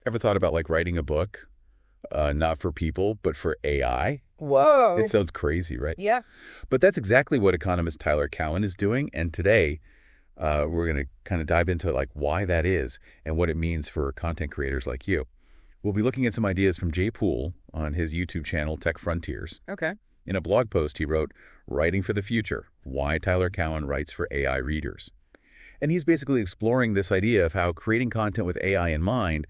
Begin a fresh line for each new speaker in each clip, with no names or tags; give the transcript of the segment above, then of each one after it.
Ever thought about like writing a book, not for people, but for AI?
Whoa.
It sounds crazy, right?
Yeah.
But that's exactly what economist Tyler Cowen is doing. And today, we're going to kind of dive into like why that is and what it means for content creators like you. We'll be looking at some ideas from Jay Poole on his YouTube channel, Tech Frontiers.
Okay.
In a blog post, he wrote, Writing for the Future, Why Tyler Cowen Writes for AI Readers. And he's basically exploring this idea of how creating content with AI in mind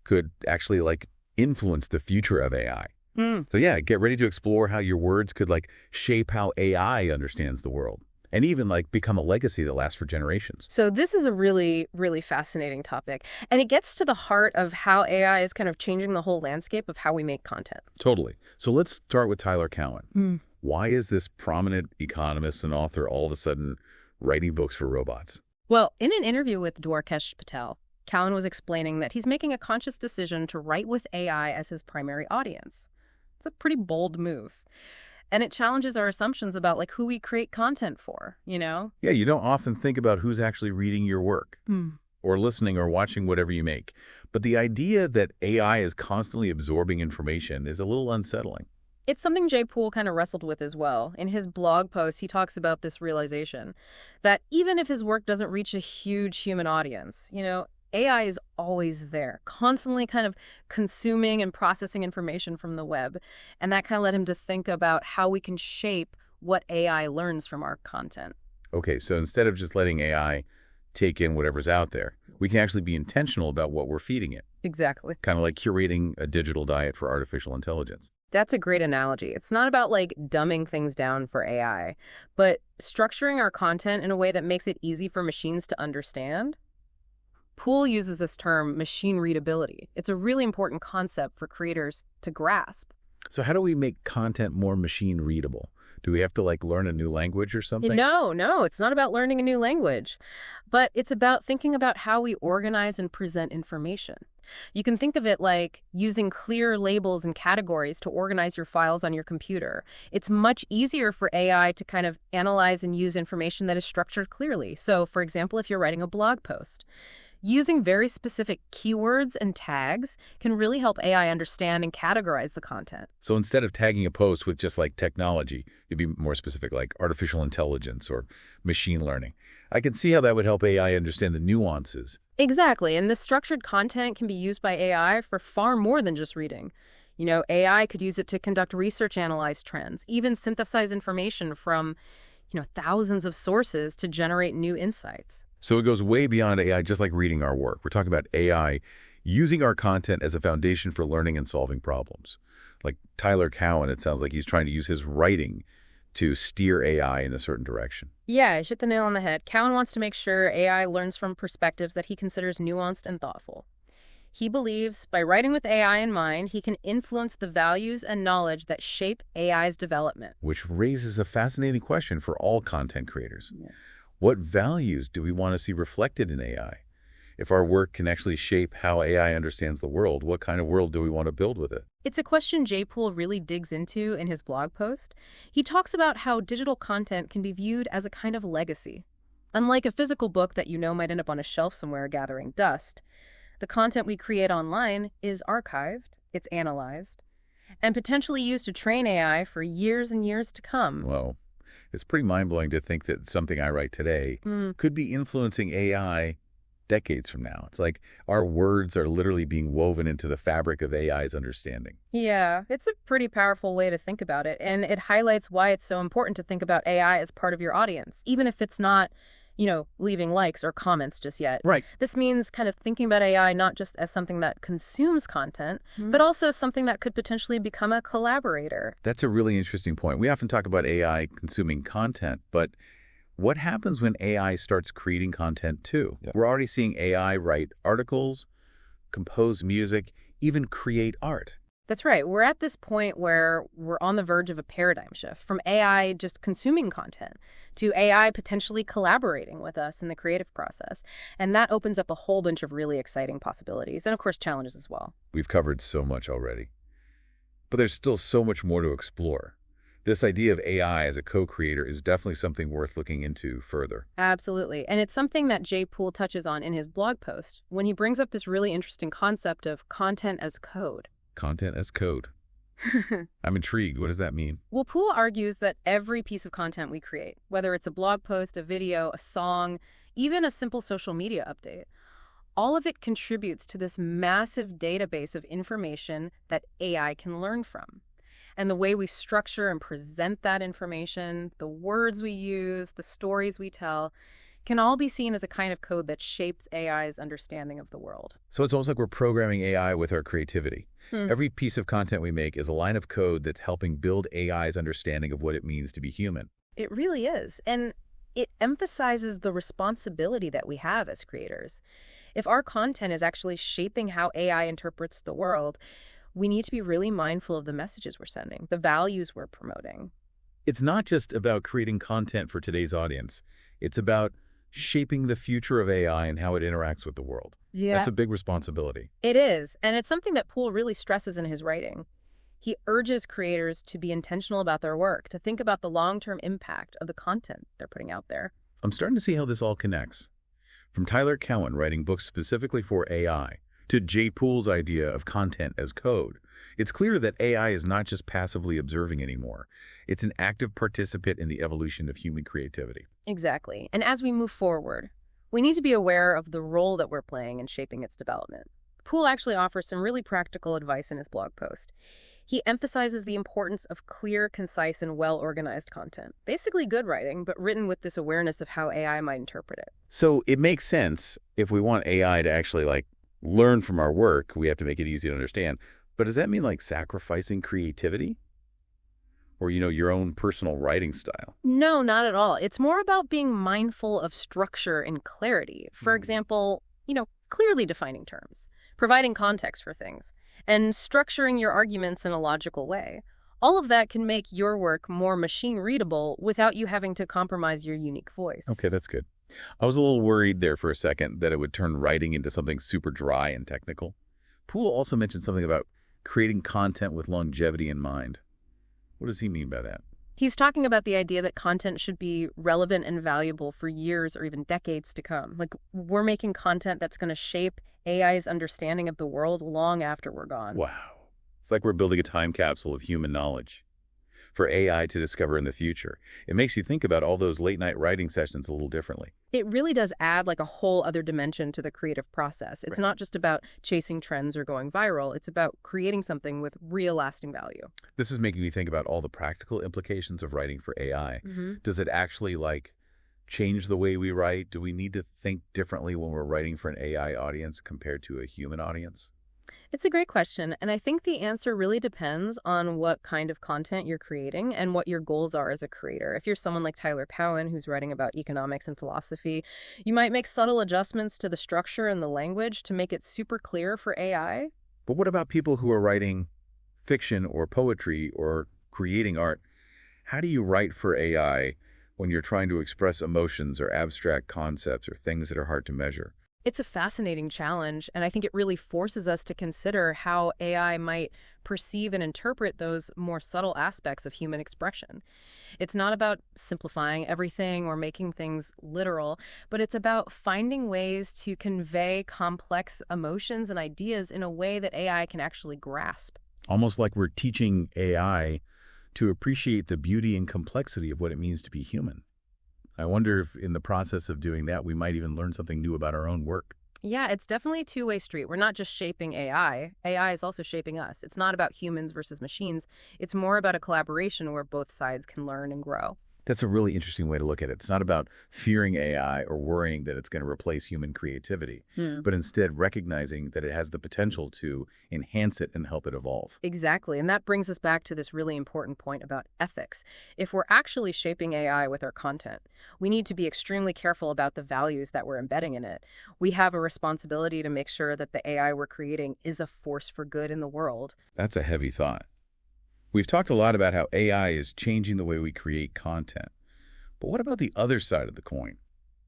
could actually like influence the future of AI. So yeah, get ready to explore how your words could like shape how AI understands the world and even like become a legacy that lasts for generations.
So this is a really, really fascinating topic. And it gets to the heart of how AI is kind of changing the whole landscape of how we make content.
Totally. So let's start with Tyler Cowen. Why is this prominent economist and author all of a sudden writing books for robots?
Well, in an interview with Dwarkesh Patel, Cowen was explaining that he's making a conscious decision to write with AI as his primary audience. It's a pretty bold move. And it challenges our assumptions about like who we create content for, you know?
Yeah, you don't often think about who's actually reading your work or listening or watching whatever you make. But the idea that AI is constantly absorbing information is a little unsettling.
It's something Jay Poole kind of wrestled with as well. In his blog post, he talks about this realization that even if his work doesn't reach a huge human audience, you know, AI is always there, constantly kind of consuming and processing information from the web. And that kind of led him to think about how we can shape what AI learns from our content.
Okay, so instead of just letting AI take in whatever's out there, we can actually be intentional about what we're feeding it.
Exactly.
Kind of like curating a digital diet for artificial intelligence.
That's a great analogy. It's not about like dumbing things down for AI, but structuring our content in a way that makes it easy for machines to understand. Poole uses this term machine readability. It's a really important concept for creators to grasp.
So how do we make content more machine readable? Do we have to like learn a new language or something?
No, it's not about learning a new language, but it's about thinking about how we organize and present information. You can think of it like using clear labels and categories to organize your files on your computer. It's much easier for AI to kind of analyze and use information that is structured clearly. So, for example, if you're writing a blog post, using very specific keywords and tags can really help AI understand and categorize the content.
So instead of tagging a post with just like technology, you'd be more specific like artificial intelligence or machine learning. I can see how that would help AI understand the nuances.
Exactly, and this structured content can be used by AI for far more than just reading. You know, AI could use it to conduct research, analyze trends, even synthesize information from, thousands of sources to generate new insights.
So it goes way beyond AI, just like reading our work. We're talking about AI using our content as a foundation for learning and solving problems. Like Tyler Cowen, it sounds like he's trying to use his writing to steer AI in a certain direction.
Yeah, hit the nail on the head. Cowen wants to make sure AI learns from perspectives that he considers nuanced and thoughtful. He believes by writing with AI in mind, he can influence the values and knowledge that shape AI's development.
Which raises a fascinating question for all content creators.
Yeah.
What values do we want to see reflected in AI? If our work can actually shape how AI understands the world, what kind of world do we want to build with it?
It's a question Jay Poole really digs into in his blog post. He talks about how digital content can be viewed as a kind of legacy. Unlike a physical book that might end up on a shelf somewhere gathering dust, the content we create online is archived, it's analyzed, and potentially used to train AI for years and years to come.
Well, it's pretty mind-blowing to think that something I write today could be influencing AI decades from now. It's like our words are literally being woven into the fabric of AI's understanding.
Yeah, it's a pretty powerful way to think about it, and it highlights why it's so important to think about AI as part of your audience, even if it's not, leaving likes or comments just yet.
Right.
This means kind of thinking about AI not just as something that consumes content, but also something that could potentially become a collaborator.
That's a really interesting point. We often talk about AI consuming content, but what happens when AI starts creating content too? Yeah. We're already seeing AI write articles, compose music, even create art.
That's right. We're at this point where we're on the verge of a paradigm shift from AI just consuming content to AI potentially collaborating with us in the creative process. And that opens up a whole bunch of really exciting possibilities and, of course, challenges as well.
We've covered so much already, but there's still so much more to explore. This idea of AI as a co-creator is definitely something worth looking into further.
Absolutely. And it's something that Jay Poole touches on in his blog post when he brings up this really interesting concept of content as code.
Content as code. I'm intrigued. What does that mean?
Well, Poole argues that every piece of content we create, whether it's a blog post, a video, a song, even a simple social media update, all of it contributes to this massive database of information that AI can learn from. And the way we structure and present that information, the words we use, the stories we tell, can all be seen as a kind of code that shapes AI's understanding of the world.
So it's almost like we're programming AI with our creativity.
Hmm.
Every piece of content we make is a line of code that's helping build AI's understanding of what it means to be human.
It really is. And it emphasizes the responsibility that we have as creators. If our content is actually shaping how AI interprets the world, we need to be really mindful of the messages we're sending, the values we're promoting.
It's not just about creating content for today's audience. It's about shaping the future of AI and how it interacts with the world.
Yeah.
That's a big responsibility.
It is, and it's something that Poole really stresses in his writing. He urges creators to be intentional about their work, to think about the long-term impact of the content they're putting out there.
I'm starting to see how this all connects. From Tyler Cowen writing books specifically for AI, to Jay Poole's idea of content as code, it's clear that AI is not just passively observing anymore. It's an active participant in the evolution of human creativity.
Exactly. And as we move forward, we need to be aware of the role that we're playing in shaping its development. Poole actually offers some really practical advice in his blog post. He emphasizes the importance of clear, concise, and well-organized content. Basically good writing, but written with this awareness of how AI might interpret it.
So it makes sense if we want AI to actually learn from our work, we have to make it easy to understand. But does that mean sacrificing creativity? Or, your own personal writing style?
No, not at all. It's more about being mindful of structure and clarity. For example, clearly defining terms, providing context for things, and structuring your arguments in a logical way. All of that can make your work more machine readable without you having to compromise your unique voice.
Okay, that's good. I was a little worried there for a second that it would turn writing into something super dry and technical. Poole also mentioned something about creating content with longevity in mind. What does he mean by that?
He's talking about the idea that content should be relevant and valuable for years or even decades to come. We're making content that's going to shape AI's understanding of the world long after we're gone.
Wow. It's like we're building a time capsule of human knowledge for AI to discover in the future. It makes you think about all those late-night writing sessions a little differently.
It really does add a whole other dimension to the creative process. It's
Right.
not just about chasing trends or going viral. It's about creating something with real lasting value.
This is making me think about all the practical implications of writing for AI. Does it actually change the way we write? Do we need to think differently when we're writing for an AI audience compared to a human audience?
It's a great question, and I think the answer really depends on what kind of content you're creating and what your goals are as a creator. If you're someone like Tyler Cowen, who's writing about economics and philosophy, you might make subtle adjustments to the structure and the language to make it super clear for AI.
But what about people who are writing fiction or poetry or creating art? How do you write for AI when you're trying to express emotions or abstract concepts or things that are hard to measure?
It's a fascinating challenge, and I think it really forces us to consider how AI might perceive and interpret those more subtle aspects of human expression. It's not about simplifying everything or making things literal, but it's about finding ways to convey complex emotions and ideas in a way that AI can actually grasp.
Almost like we're teaching AI to appreciate the beauty and complexity of what it means to be human. I wonder if in the process of doing that, we might even learn something new about our own work.
Yeah, it's definitely a two-way street. We're not just shaping AI. AI is also shaping us. It's not about humans versus machines. It's more about a collaboration where both sides can learn and grow.
That's a really interesting way to look at it. It's not about fearing AI or worrying that it's going to replace human creativity, but instead recognizing that it has the potential to enhance it and help it evolve.
Exactly. And that brings us back to this really important point about ethics. If we're actually shaping AI with our content, we need to be extremely careful about the values that we're embedding in it. We have a responsibility to make sure that the AI we're creating is a force for good in the world.
That's a heavy thought. We've talked a lot about how AI is changing the way we create content. But what about the other side of the coin?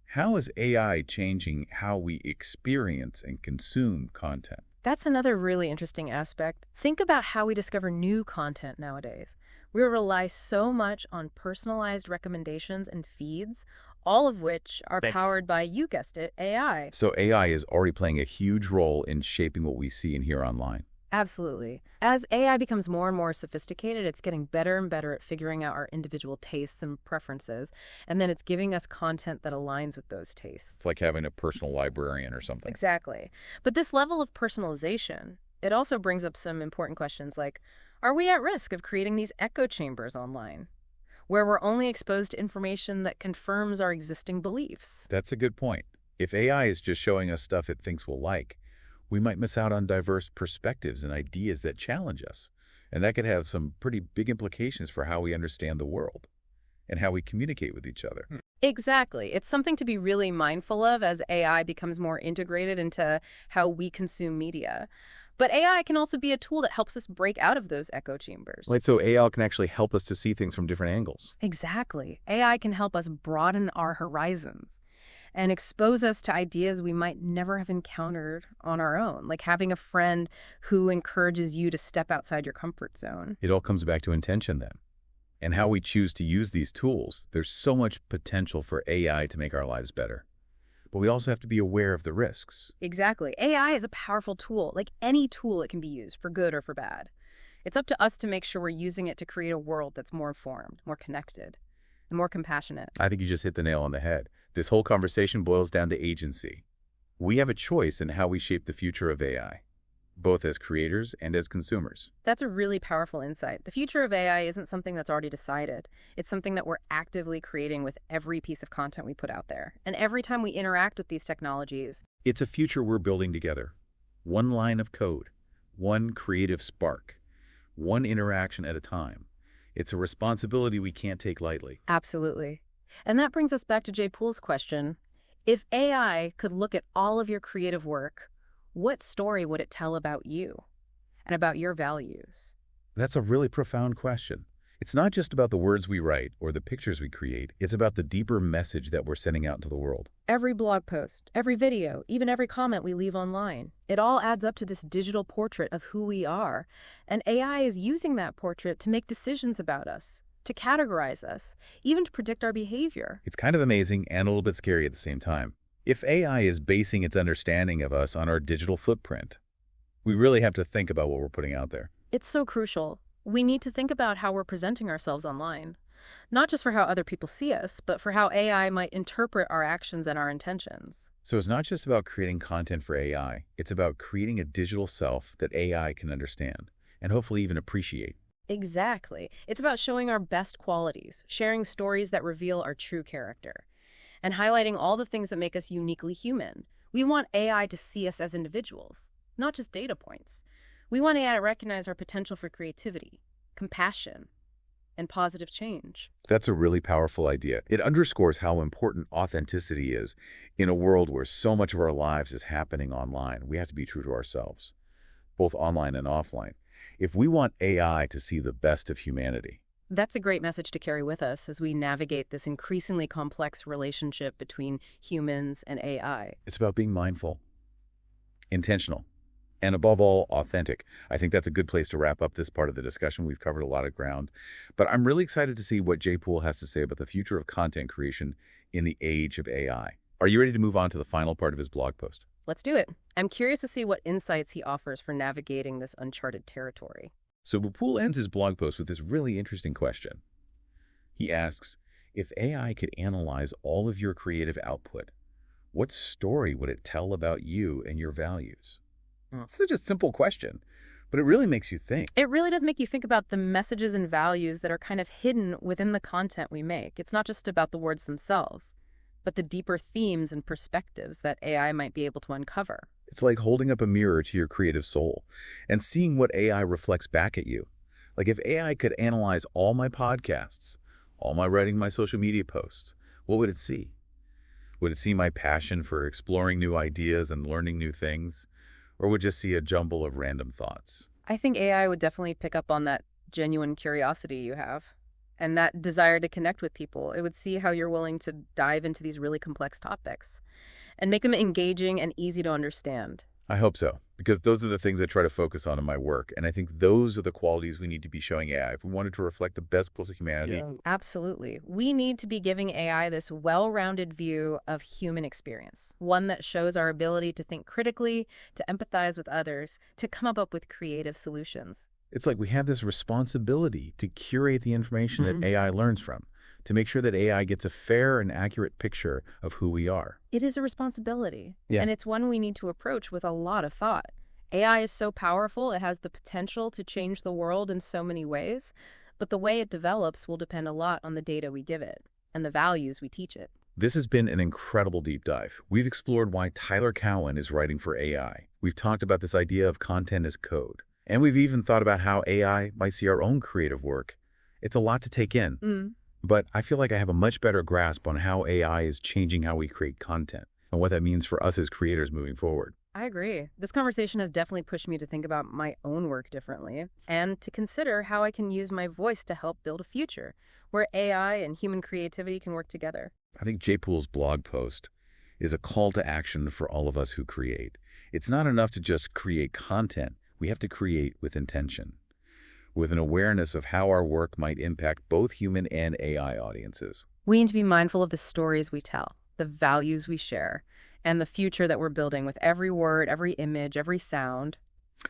How is AI changing how we experience and consume content?
That's another really interesting aspect. Think about how we discover new content nowadays. We rely so much on personalized recommendations and feeds, all of which are powered by, you guessed it, AI.
So AI is already playing a huge role in shaping what we see and hear online.
Absolutely. As AI becomes more and more sophisticated, it's getting better and better at figuring out our individual tastes and preferences, and then it's giving us content that aligns with those tastes.
It's like having a personal librarian or something.
Exactly. But this level of personalization, it also brings up some important questions like, are we at risk of creating these echo chambers online, where we're only exposed to information that confirms our existing beliefs?
That's a good point. If AI is just showing us stuff it thinks we'll like, we might miss out on diverse perspectives and ideas that challenge us. And that could have some pretty big implications for how we understand the world and how we communicate with each other.
Exactly. It's something to be really mindful of as AI becomes more integrated into how we consume media. But AI can also be a tool that helps us break out of those echo chambers.
Right, so AI can actually help us to see things from different angles.
Exactly. AI can help us broaden our horizons and expose us to ideas we might never have encountered on our own, like having a friend who encourages you to step outside your comfort zone.
It all comes back to intention then, and how we choose to use these tools. There's so much potential for AI to make our lives better. But we also have to be aware of the risks.
Exactly. AI is a powerful tool. Like any tool, it can be used for good or for bad. It's up to us to make sure we're using it to create a world that's more informed, more connected, and more compassionate.
I think you just hit the nail on the head. This whole conversation boils down to agency. We have a choice in how we shape the future of AI, both as creators and as consumers.
That's a really powerful insight. The future of AI isn't something that's already decided. It's something that we're actively creating with every piece of content we put out there. And every time we interact with these technologies,
It's a future we're building together. One line of code, one creative spark, one interaction at a time. It's a responsibility we can't take lightly.
absolutely. And that brings us back to Jay Poole's question. If AI could look at all of your creative work, what story would it tell about you and about your values?
That's a really profound question. It's not just about the words we write or the pictures we create. It's about the deeper message that we're sending out into the world.
Every blog post, every video, even every comment we leave online, it all adds up to this digital portrait of who we are. And AI is using that portrait to make decisions about us, to categorize us, even to predict our behavior.
It's kind of amazing and a little bit scary at the same time. If AI is basing its understanding of us on our digital footprint, we really have to think about what we're putting out there.
It's so crucial. We need to think about how we're presenting ourselves online, not just for how other people see us, but for how AI might interpret our actions and our intentions.
So it's not just about creating content for AI. It's about creating a digital self that AI can understand and hopefully even appreciate.
Exactly. It's about showing our best qualities, sharing stories that reveal our true character, and highlighting all the things that make us uniquely human. We want AI to see us as individuals, not just data points. We want AI to recognize our potential for creativity, compassion, and positive change.
That's a really powerful idea. It underscores how important authenticity is in a world where so much of our lives is happening online. We have to be true to ourselves, both online and offline, if we want AI to see the best of humanity.
That's a great message to carry with us as we navigate this increasingly complex relationship between humans and AI.
It's about being mindful, intentional, and above all, authentic. I think that's a good place to wrap up this part of the discussion. We've covered a lot of ground, but I'm really excited to see what Jay Poole has to say about the future of content creation in the age of AI. Are you ready to move on to the final part of his blog post?
Let's do it. I'm curious to see what insights he offers for navigating this uncharted territory.
So Poole ends his blog post with this really interesting question. He asks, if AI could analyze all of your creative output, what story would it tell about you and your values? It's such a simple question, but it really makes you think.
It really does make you think about the messages and values that are kind of hidden within the content we make. It's not just about the words themselves, but the deeper themes and perspectives that AI might be able to uncover.
It's like holding up a mirror to your creative soul and seeing what AI reflects back at you. Like if AI could analyze all my podcasts, all my writing, my social media posts, what would it see? Would it see my passion for exploring new ideas and learning new things? Or would it just see a jumble of random thoughts?
I think AI would definitely pick up on that genuine curiosity you have and that desire to connect with people. It would see how you're willing to dive into these really complex topics and make them engaging and easy to understand.
I hope so, because those are the things I try to focus on in my work, and I think those are the qualities we need to be showing AI if we wanted to reflect the best parts of humanity.
Yeah.
Absolutely. We need to be giving AI this well-rounded view of human experience, one that shows our ability to think critically, to empathize with others, to come up with creative solutions.
It's like we have this responsibility to curate the information that AI learns from, to make sure that AI gets a fair and accurate picture of who we are.
It is a responsibility,
Yeah.
and it's one we need to approach with a lot of thought. AI is so powerful, it has the potential to change the world in so many ways, but the way it develops will depend a lot on the data we give it and the values we teach it.
This has been an incredible deep dive. We've explored why Tyler Cowen is writing for AI. We've talked about this idea of content as code. And we've even thought about how AI might see our own creative work. It's a lot to take in. But I feel like I have a much better grasp on how AI is changing how we create content and what that means for us as creators moving forward.
I agree. This conversation has definitely pushed me to think about my own work differently and to consider how I can use my voice to help build a future where AI and human creativity can work together.
I think J-Pool's blog post is a call to action for all of us who create. It's not enough to just create content. We have to create with intention, with an awareness of how our work might impact both human and AI audiences.
We need to be mindful of the stories we tell, the values we share, and the future that we're building with every word, every image, every sound.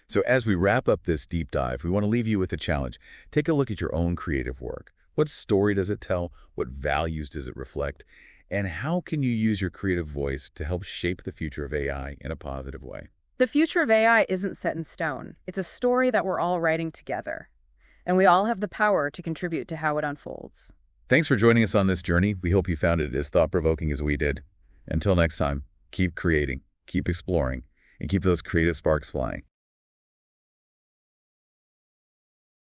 So as we wrap up this deep dive, we want to leave you with a challenge. Take a look at your own creative work. What story does it tell? What values does it reflect? And how can you use your creative voice to help shape the future of AI in a positive way?
The future of AI isn't set in stone. It's a story that we're all writing together, and we all have the power to contribute to how it unfolds.
Thanks for joining us on this journey. We hope you found it as thought-provoking as we did. Until next time, keep creating, keep exploring, and keep those creative sparks flying.